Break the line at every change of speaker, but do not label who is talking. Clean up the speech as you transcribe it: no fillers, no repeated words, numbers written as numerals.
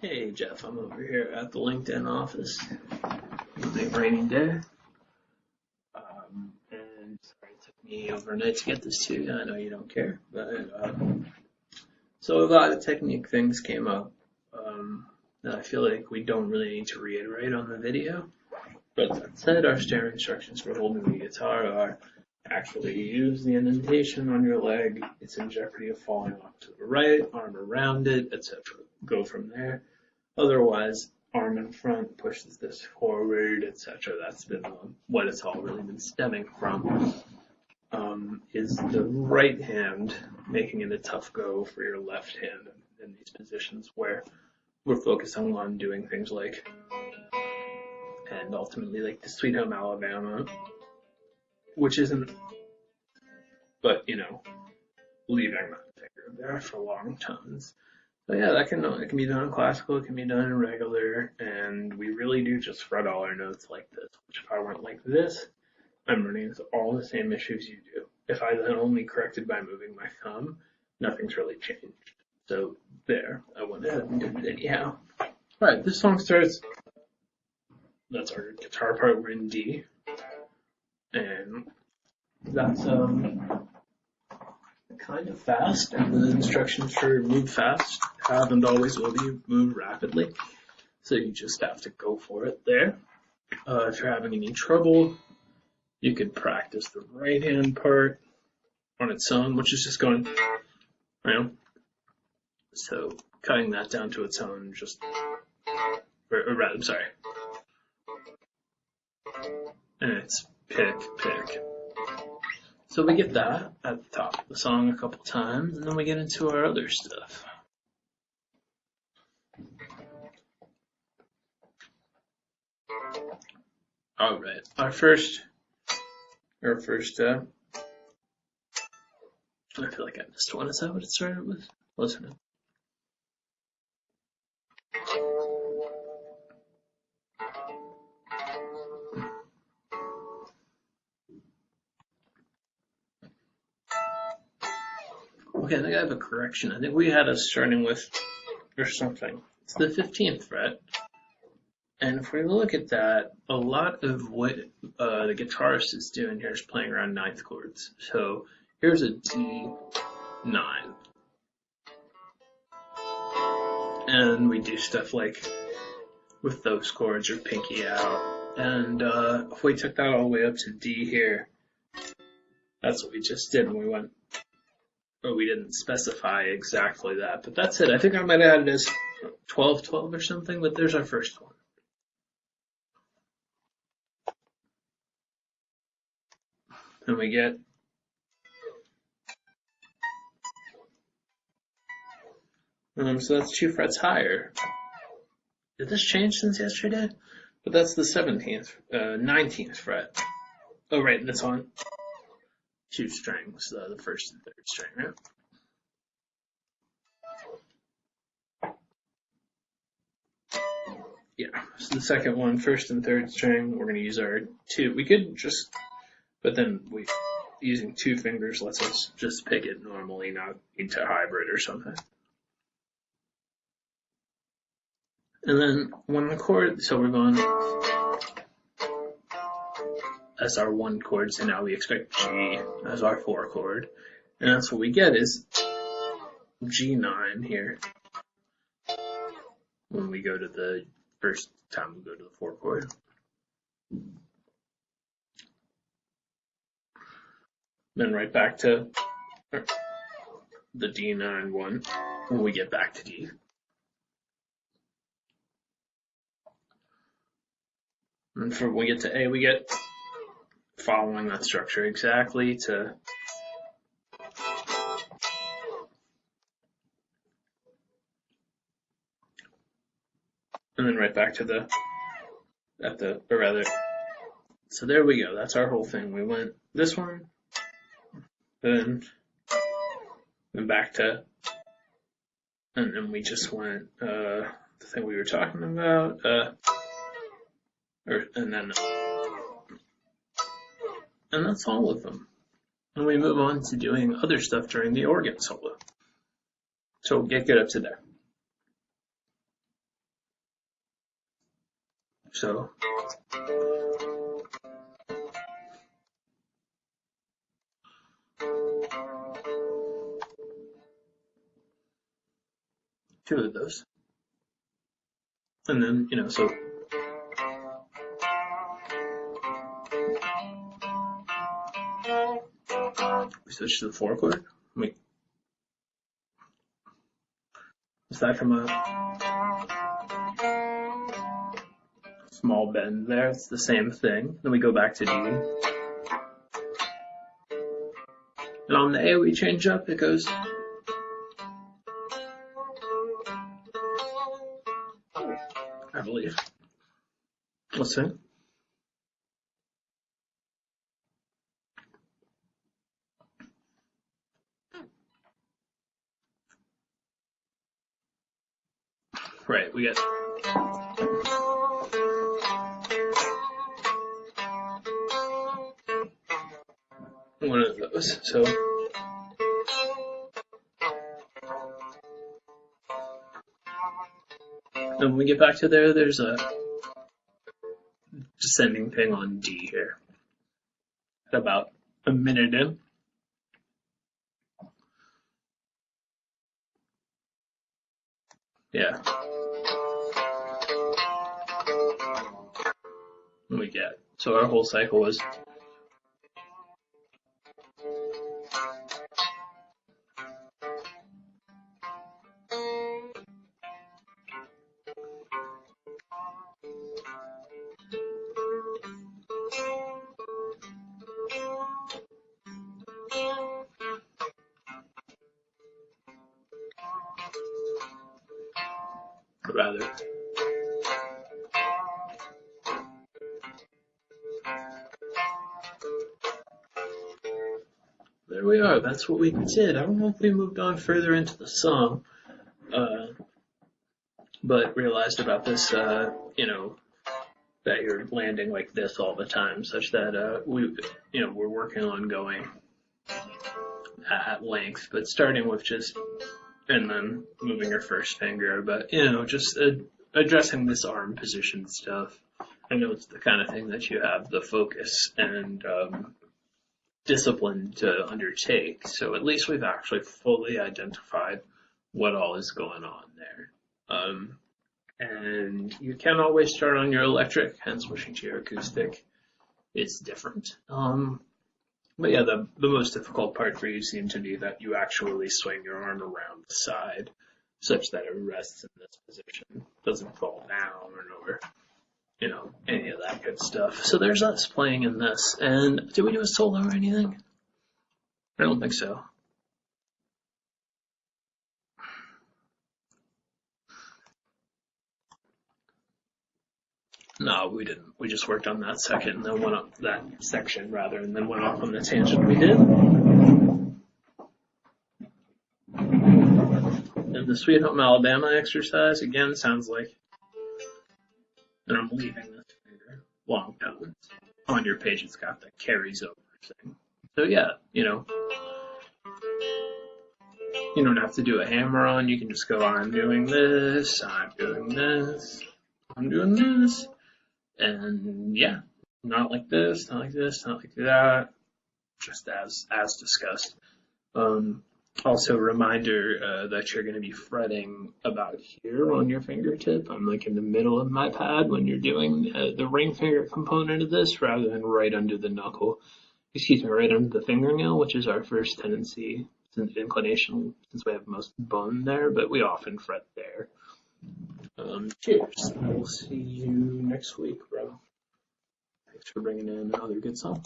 Hey Jeff, I'm over here at the LinkedIn office. It's a rainy day. And sorry it took me overnight to get this to you. I know you don't care, but so a lot of technique things came up that I feel like we don't really need to reiterate on the video. But that said, our standard instructions for holding the guitar are actually use the indentation on your leg. It's in jeopardy of falling off to the right, arm around it, etc. Go from there. Otherwise, arm in front pushes this forward, etc. That's been what it's all really been stemming from. Is the right hand making it a tough go for your left hand in these positions where we're focusing on doing things like, and ultimately like the Sweet Home Alabama, which isn't, but leaving that finger there for long tones. So yeah, it can be done in classical, it can be done in regular, and we really do just fret all our notes like this, which if I went like this, I'm running into all the same issues you do. If I then only corrected by moving my thumb, nothing's really changed. So there, I went ahead and did it anyhow. Alright, this song starts, that's our guitar part, we're in D, and that's kind of fast, and the instructions for move fast have and always will be move rapidly. So you just have to go for it there. If you're having any trouble, you could practice the right hand part on its own, which is just going, so cutting that down to its own, or rather, I'm sorry. And it's pick. So we get that at the top of the song a couple times, and then we get into our other stuff. All right, our first, I feel like I missed one. Is that what it started with? Wasn't it? Okay, I think I have a correction. I think we had us starting with, or something. It's the 15th fret. And if we look at that, a lot of what the guitarist is doing here is playing around ninth chords. So here's a D9. And we do stuff like with those chords or pinky out. And if we took that all the way up to D here, that's what we just did when we went, but we didn't specify exactly that. But that's it. I think I might have had it as 12-12 or something, but there's our first one. And we get so that's 2 frets higher. Did this change since yesterday? But that's the 19th fret. Oh, right, that's on 2 strings, the first and third string, right? Yeah, so the second one, first and third string, we're going to use our 2. We could just, but then using 2 fingers lets us just pick it normally, not into hybrid or something. And then when the chord, so we're going, as our 1 chord, so now we expect G as our 4 chord. And that's what we get is G9 here. When we go to the first time we go to the 4 chord. Then right back to the D9 one when we get back to D. And when we get to A, we get following that structure exactly to and then right back to so there we go. That's our whole thing. We went this one, then back to, and then we just went the thing we were talking about, and that's all of them. And we move on to doing other stuff during the organ solo. So get good up to there. So two of those. And then, so we switch to the 4 chord. Aside from a small bend there, it's the same thing. Then we go back to D. And on the A we change up, it goes I believe. Let's see. Right, we get one of those. So and when we get back to there, there's a descending thing on D here. At about a minute in. Yeah. And we get. So our whole cycle was rather. There we are. That's what we did. I don't know if we moved on further into the song, but realized about this, that you're landing like this all the time, such that we're working on going at length, but starting with just and then moving your first finger, but just addressing this arm position stuff. I know it's the kind of thing that you have the focus and discipline to undertake, so at least we've actually fully identified what all is going on there. And you can always start on your electric, and switching to your acoustic is different. But yeah, the most difficult part for you seemed to be that you actually swing your arm around the side such that it rests in this position, doesn't fall down or any of that good stuff. So there's us playing in this. And did we do a solo or anything? I don't think so. No, we didn't. We just worked on that second and then went up that section rather, and then went off on the tangent we did. And the Sweet Home Alabama exercise, again, sounds like, and I'm leaving this finger, long tones. On your page, it's got the carries over thing. So yeah, you don't have to do a hammer on. You can just go, I'm doing this, I'm doing this, I'm doing this. And yeah, not like this, not like this, not like that, just as discussed. Also, reminder that you're going to be fretting about here on your fingertip. I'm like in the middle of my pad when you're doing the ring finger component of this, rather than right under the knuckle. Excuse me, right under the fingernail, which is our first tendency, inclination, since we have most bone there, but we often fret there. Cheers. We'll see you next week, bro. Thanks for bringing in another good song.